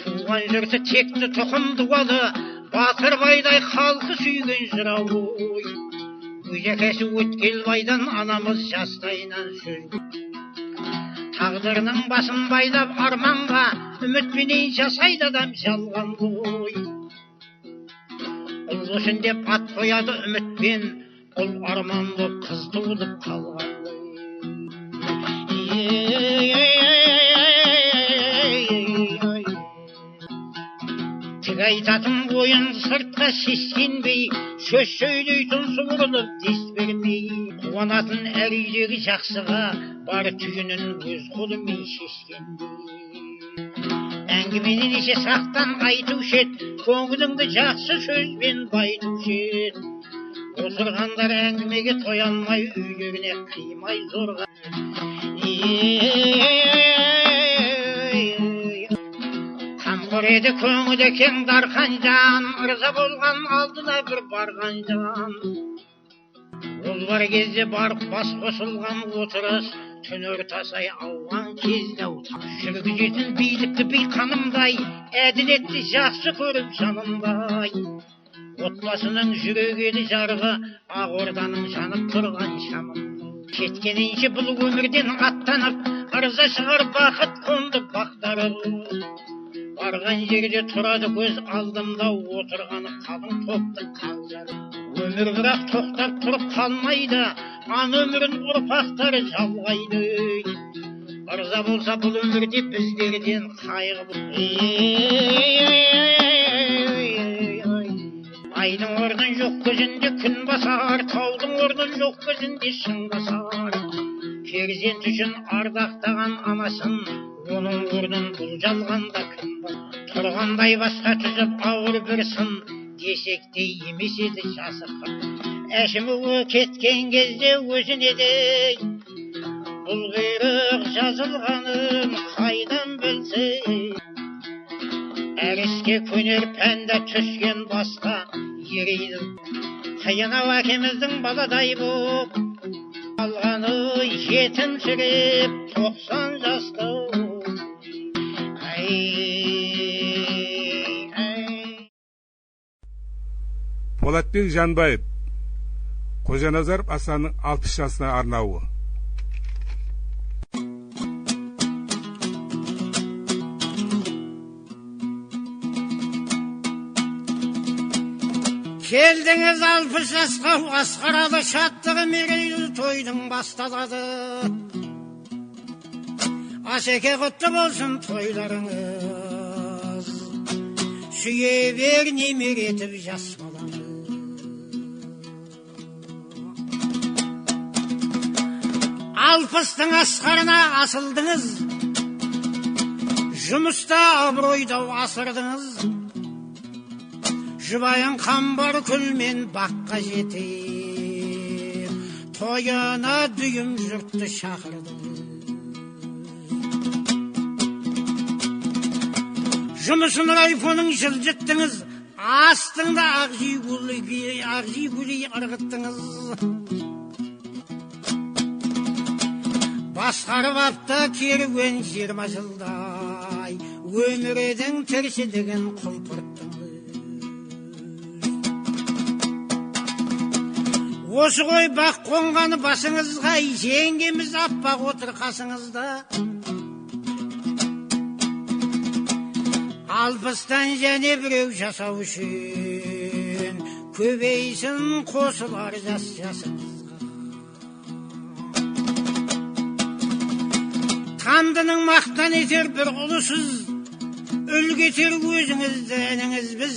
Туған жұрты текті тұқым дуалы, батыр байдай халқы сүйген жырау. Өз әкесі өткел байдан анамыз жастайынан сөз. Тағдырының басын байлап арманға, үмітпенен жасайды адам жалған ғой. Ұл үшін деп ат қояды үмітпен, ұл арман боп қыз туылып қалған. Тік айтатын ойын сыртқа сескенбей, сөз сөйлейтін суырылып дес бермей, қуанатын әр үйдегі жақсыға бар түйінін өз қолымен шешкендей. Әңгіменен есе сақтан айтушы ед, көңіліңді жақсы сөзбен байтушы ед. Отырғандар әңгімеге тоялмай, үйлеріне қимай зорға. Қамқор еді көңілі кең дархан жан, ырза болған алдына бір барған жан. Ол бар кезде барып бас қосылған отырыс, түн ортасай ауған кезде жүргізетін билікті би қанымдай, әділетті жақсы көріп жанымдай. Отбасының жүрегеді жарғы, ақ орданың жанып тұрған шамым. Кеткенінше бұл өмірден аттанып, ырза шығар бақыт қонды бақтарып. Барған жерде тұрады көз алдымда, отырғаны қалың топтың қалжары. Өмір бірақ тоқтап тұрып қалмайды, ан өмірін ұрпақтары жалғайды. Ырза болса бұл өмірде біздерден қайғы бұл. Айдың орнын жоқ көзінде күн басар, таудың орнын жоқ көзінде шың басар. Перзент үшін ардақтаған анасын, оның орнын бұл жалғанда кім бар? Тұрғандай басқа түзіп ауыр бір сын, десек те емес еді жасыққа. Әшімі кеткен кезде өзіне де бұл құйрық жазылғанын қайдан білсе. Әр іске көнер пәнді түскен басқа ерейді. Қиынау әкеміздің баладай боп, алғаны жетімсіреп 90 жасты. Polatbek Жанбаев, Қожаназаров Асанның 60 жасына арнауы. Келдіңіз 60 жасқа, асқарады шаттығы мерейлі тойдың басталады. Асеке құтты болсын тойларыңыз, сүйе бер немеретіп жас баланы. Алпыстың асқарына асылдыңыз, жұмыста абыройдау асырдыңыз. Жұбайын қамбар күлмен баққа жетіп, тойына дүйім жұртты шақырды. Жұмысын райфоның жылжыттыңыз, астыңда ағжигулей ырғыттыңыз. Басқарып апта керуен 20 жылдай, өмірдің тіршілігін құлпырттыңыз. Осы ғой бақ қонғаны басыңызға, жеңгеміз аппақ отыр қасыңызда. Алпыстан және біреу жасау үшін, көбейсін қосылар жас жасыңызға. Қандының мақтан етер бір ұлысыз, үлгетер өзіңізді әніңіз біз.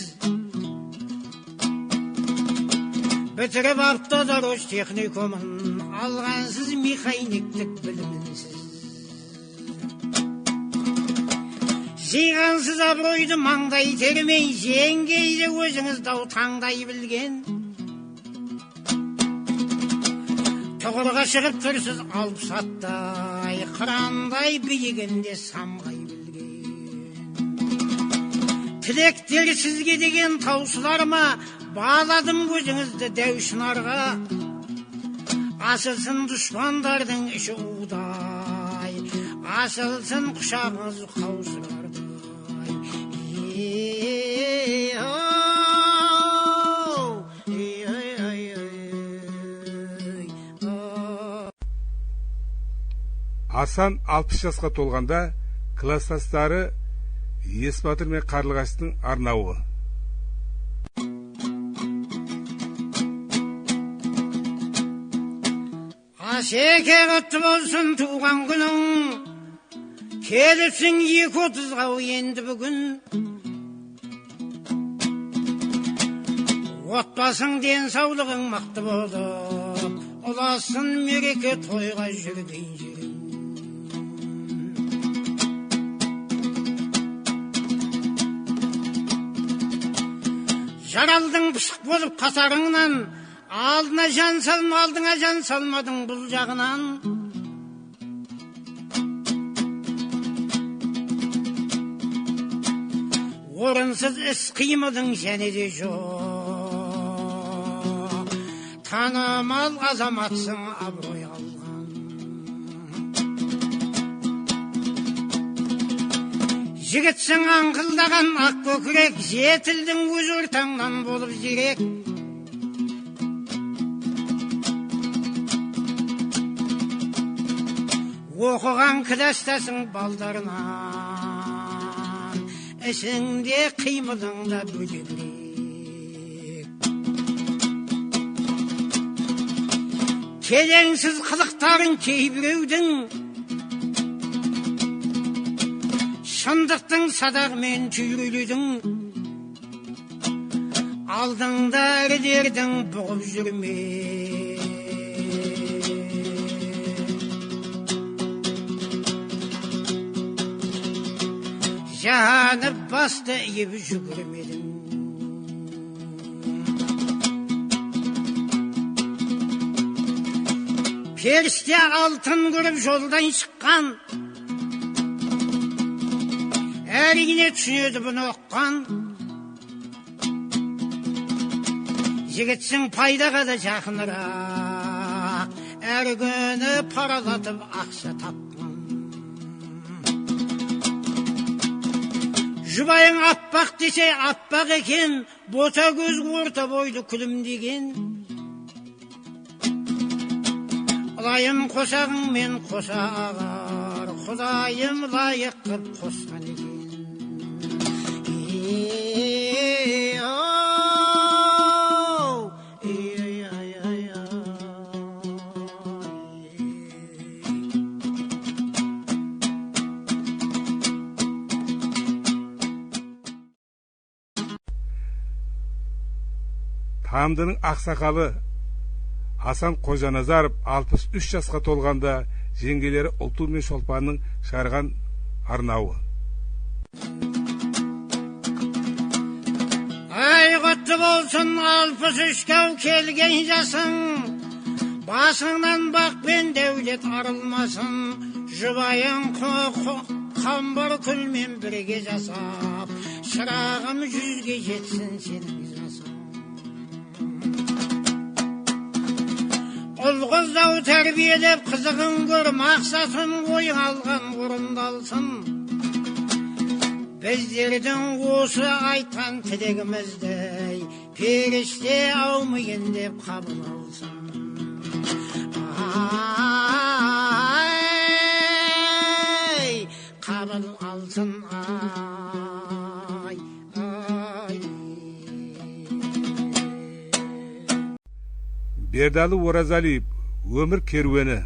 Бітіріп аптада рош техникумын, алғансыз механиктік білімінсіз. Жиғансыз абыройды маңдай термей, жеңгейді өзіңіз дау таңдай білген. Тұғырға шығып тұрсыз алып саттай, қырандай биігінде самғай білген. Тілектер сізге деген таусылар ма, бағладым көзіңізді дәу шынарға. Асылсын дұшпандардың іші удай, асылсын құшағыңыз қаусырардай. Асан 60 жасқа толғанда класстастары Есбатыр мен Қарлығаштың арнауы. Асеке құтты болсын туған күнің, келіпсің 2:30-ға енді бүгін. Отбасың денсаулығың мықты болып, ұласын мереке тойға жүрген жерің. Жаралдың пысық болып қатарыңнан, алдыңа жан салмадың бұл жағынан. Орынсыз іс қимылың және де жоқ, танымал азаматсың абырой алған. Жігітсің аңқылдаған ақ көкірек, жетілдің өз ортаңнан болып зерек. Оқыған кіластасың балдарынан, ішіңде қимылыңда бөлек. Келеңсіз қылықтарын кейбіреудің, шындықтың садағымен түйреледің. Алдыңда ірілердің бұғып жүрме. Жанып басты еп жүгірмедің. Періште алтын көріп жолдан шыққан, әрине түсінеді бұны оққан. Жігітсің пайдаға да жақынырақ, әр күні паралатып ақша тапқан. Жұбайың аппақ десе аппақ екен, бота көз орта бойлы күлімдеген. Құдайым қосағыңмен қоса ағар, Құдайым лайық қып қосқан екен. Тамдының ақсақалы Асан Қожаназаров 63 жасқа толғанда жеңгелері Ұлту мен Шолпанның шығарған арнауы. Ай құтты болсын 63-ке келген жасың, басыңнан бақ пен дәулет арылмасын. Жұбайың қамбар күлмен бірге жасап, шырағым 100-ге жетсін сенің жасың. Ұл-қыздау тәрбиелеп қызығын көр, мақсатын ойың алған орындалсын. Біздердің осы айтқан тілегіміздей періште аумайын деп қабыл алсын. Ай, қабыл алсын, ай, ай. Бердалы Оразалиев, өмір керуені.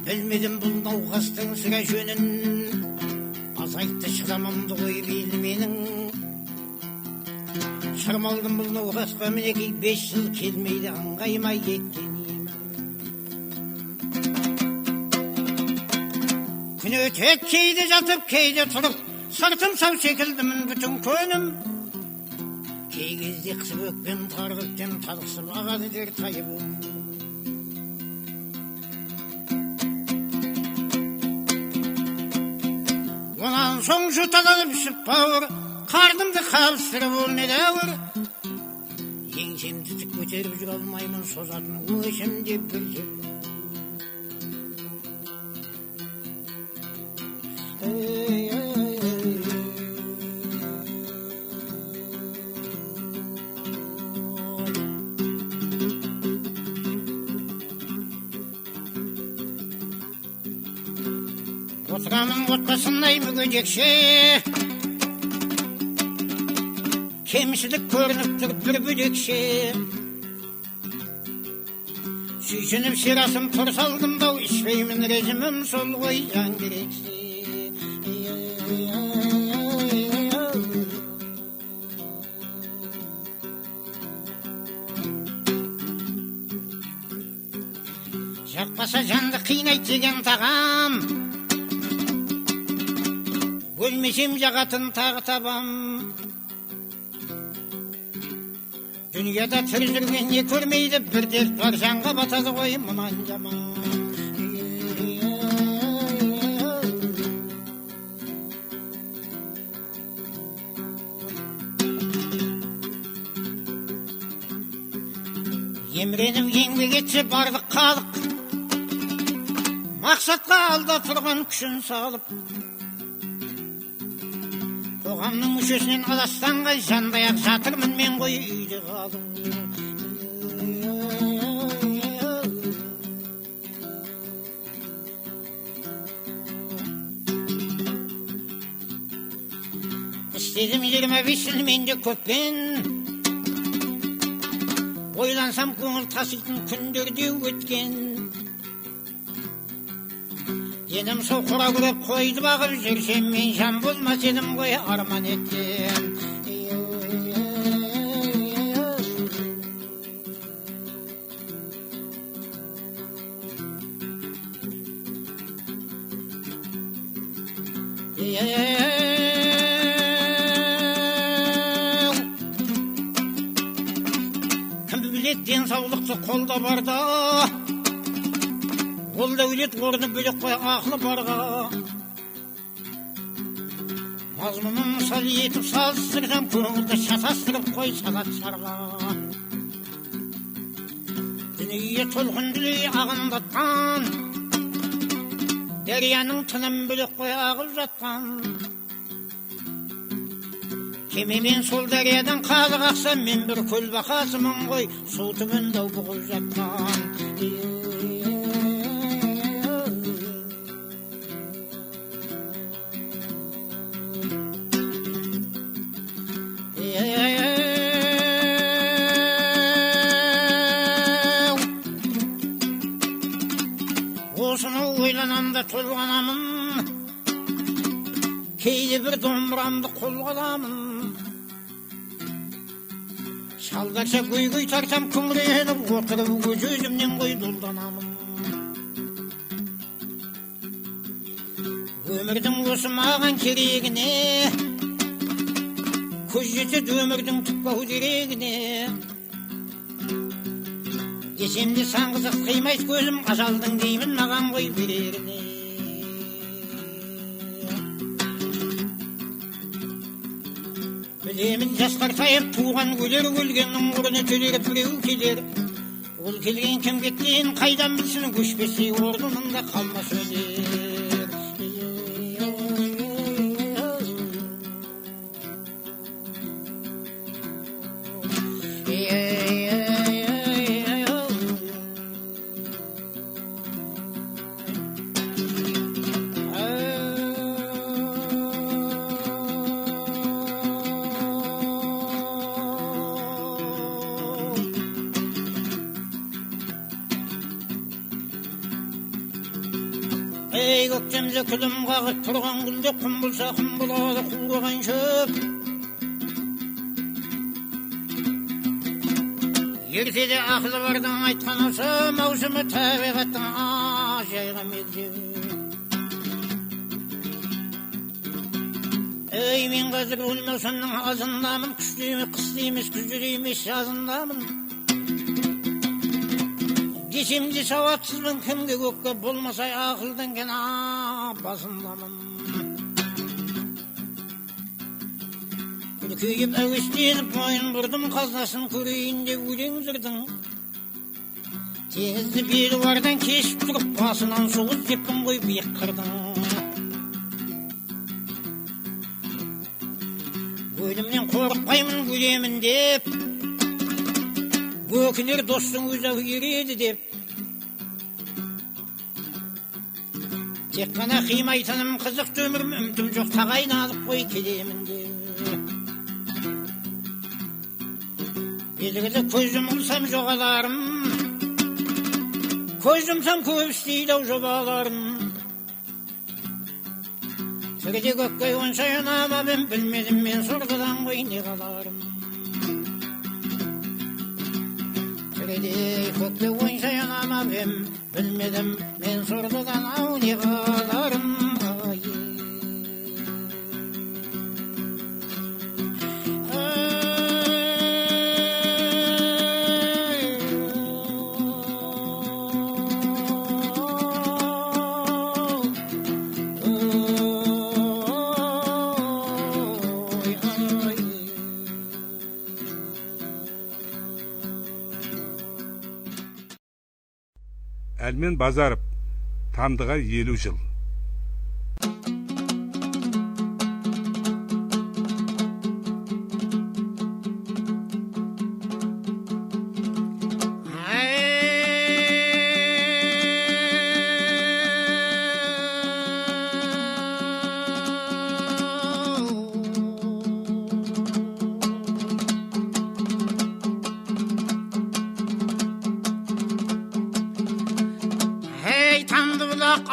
Bilmedim бұл науқастың сірә жөнін, азайтты шыдамымды қойып ел менің. Шырмалдым бұл науқасқа мінекей 5 жыл келмейді аңғаймай кеткен емім. Күн өтеді кейде жатып кейде тұрып, сыртым сау секілдімін бүтін көнім. Кей кезде қысып өкпем тар көктем талықсып ағады дер тайып. Ondan soң жұталанып ішіп бауыр, қардымды қалыстырып ол не дәуір. Еңсемді тік көтеріп жүр алмаймын, созатын өшімде бір жел. Отырамын отбасындай мүгедекше, кемшілік көрініп тұр бір бөлекше. Сүйсініп серасым тұр салдымдау, ішпеймін режимім сол ғой жан керексе. Жақпаса жанды қинайт деген тағам, өлмесем жағатын тағы табам. Дүнияда тірі жүрген не көрмейді, бір дерт бар жанға батады ғой мұнан жаман. Емренім еңбек етсе барлық халық, мақсатқа алда тұрған күшін салып. Қоғамның мүшесінен аластанған жандаяқ жатырмын мен ғой үйде қалып. Істедім 25 жыл менде көппен, ойлансам көңіл таситын күндерде өткен. Денім соқыра көріп қойды бағып жүрсем, мен жан болмас едім ғой арман еткен. Кім білет денсаулықты қолда барда, ол дәулет орны бөлек қой ақылы барға. Мазмұнын мысал етіп салыстырсам, көңілді шатастырып қой салат сарға. Дүние толқын дүлей ағындатқан, дәрияның тынын бөлек қой ағып жатқан. Кемемен сол дәриядан қазық ақсам, мен бір көл бақасымын ғой, су түбінде бұғып жатқан. Осыны ойланамда толғанамын, кейде бір домбырамды қолға аламын. Шалдарша көй-көй тартам күңіреніп, отырып өз-өзімнен ғой долданамын. Өмірдің осы маған керегіне, көз жетеді өмірдің түкпау дерегіне. Десемде сан қызық қимайт көзім, ажалдың деймін маған ғой береріне. Білемін жастар тайып туған өлер, өлгеннің орны төлер біреу келер. Ол келген кім кеткен қайдан білсін, көшпесе орнында қалмас өлер. Ey көктемде күлім қағып тұрған гүлде құм болса құм болады қуырған шөп. Ертеде ақылы бардың айтқан осы маусымы табиғаттың ажайға мегзеу. Ей мен қазір өлмесімнің азындамын, күшті емес, қысты емес, күзді емес, жазындамын. Десем де сауатсызбын, кімге көкке болмасай ақылдан кен басындамын. Күйіп әуестеніп мойын бұрдым, қазасын көрейін деп өлең жырдың. Теңізді белі бардан кешіп тұрып, басынан соғыз деппін ғой биік қырдың. Өлімнен қорықпаймын өлемін деп, өкінер достың өзі ереді деп. Тек қана қимайтыным қызықты өмір, үмітім жоқ тағайналып қой келемін деп. Белгілі көз жұмсам жоғаларым, көз жұмсам көп істейді ау жобаларым. Тірде көкке онша ұнама мен білмедім, мен сорғыдан ғой не қаларым. Тірде көкке онша ұнама мен білмедім, мен сорғыдан ау не қаларым. Әлмен Базаров, Тамдыға 50 жыл.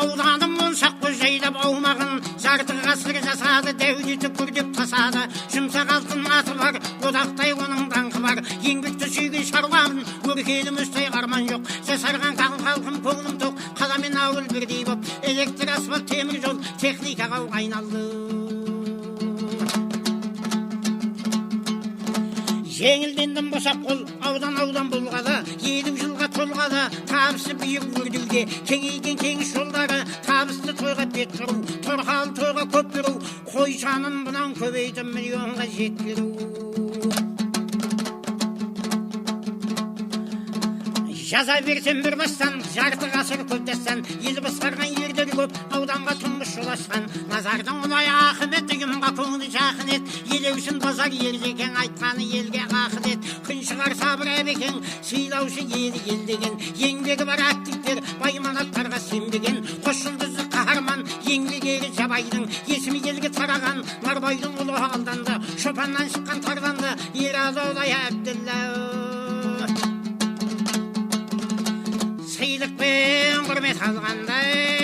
Ауданым болсақ қой жайлап аумағын, жарты ғасыр жасады, дәулеті күрдеп тасады. Жұмсақ алтын аты бар, одақтай оның даңқы бар. Еңбекті сүйген шаруамын, өркенім үстай арман жоқ. Жасарған халқым көңілім тоқ, қала мен ауыл бірдей боп. Электр, асфальт, темір жол, техникаға айналды. Жеңілдендім босап қол, аудан болғалы, 50 жылға толғалы, табысы биік өрділде, кеңейген кеңіс жолдары, табысты тойға бет тұру, торқалы тойға көп беру, қой санын бұнан көбейтіп миллионға жеткеру. Жаза берсем бір бастан, жарты ғасыр көп дастан, ел басқарған ерлер көп, ауданға тұңғыш жол ашқан. Назардың ұнай ақымет, ұйымға көңілі жақын ет, елеусін базар ержекең, айтқаны елге ақылет. Күн шығар сабыр әбекең, сыйлаушы елі елдеген, еңбегі бар активтер, байманаттарға сенбеген. Қос жұлдызды қаһарман, еңбегері жабайдың, есімі елге тараған, Нарбайдың ұлы алданды, шопаннан шыққан тарланды, Ералы Олай Әбділлә. Сыйлық пен құрмет алғандай,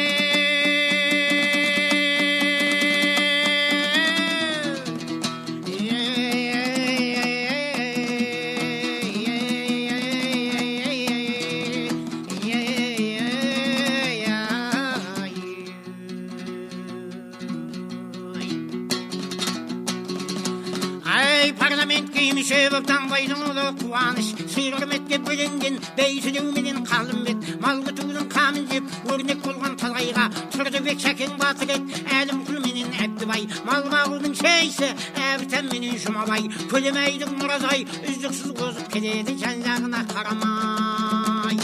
парламентке мүше боп таңбайдың ұлы қуаныш, сый-құрметке бөленген бәйсілеуменен қалым бет, мал күтудің қамын жеп өрнек болған талғайға, Тұрдыбек Шәкең батыр ет, Әлімқұл менен Әбдібай, мал бағудың шәйсі Әбітән менен Жұмабай, Көлемәйдің Мұразай үздіксіз қозып келеді жан-жағына қарамай.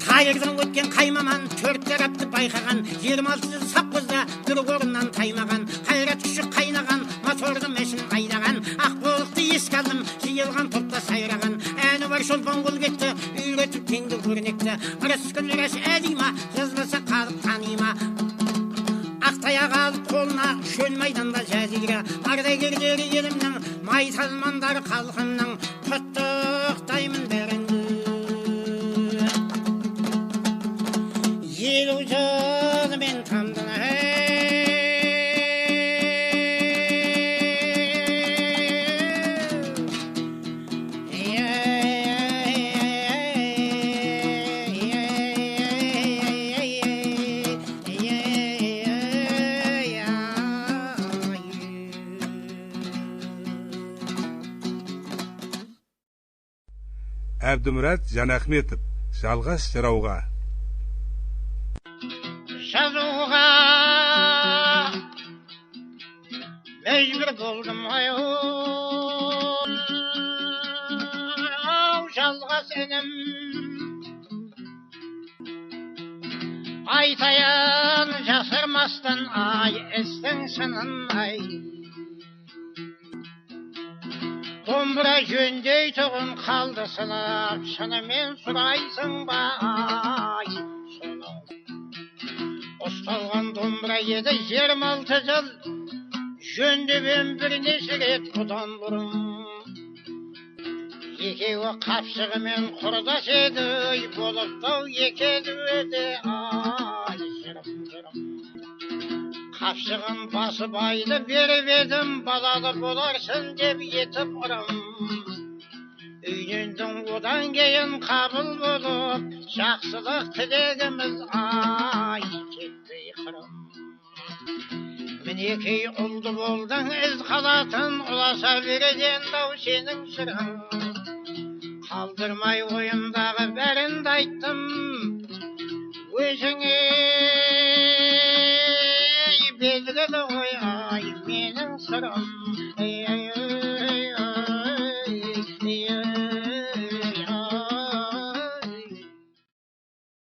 Қайырдан өткен қаймаман, 4 тарапты байқаған, 26 сапқызда бір орыннан таймаған, қайрат күші қайнаған, моторды мәшін айдаған, ақ болықты еске алдым, жиылған топта сайраған. Әні бар шолпан қол кетті, үйретіп теңді көрнекті, ырыс күн ырыс әлима, жазбаса қалып танима. Ақтаяқ алып қолына, шөл майданда жәзира, ардагерлері елімнің, майталмандары халқымның, құттықтаймын бәріңді. Әбдімұрат Жанахметов, жалғас жырауға. Жазуға мәжбүр болдым айыл, жалғас інім. Айтайын жасырмастан ай, істің шынын ай. Домбыра жөндей тұғын қалды сынап, шынымен сұрайсың ба ай. Ұсталған домбыра еді 26 жыл, жөндебен бірнеше рет бұдан бұрын. Екеуі қапшығымен құрдас еді, болыптау екеді өді ай, жырым. Қапшығын басып айды беріп едім, балалы боларсың деп етіп ұрым. Үйнендің одан кейін қабыл болып, жақсылық тілегіміз ай, кетпей қырым. Мінекей ұлды болдың із қалатын, ұласа береден дау сенің сырың. Қалдырмай ойымдағы бәрінді айттым, өзіңе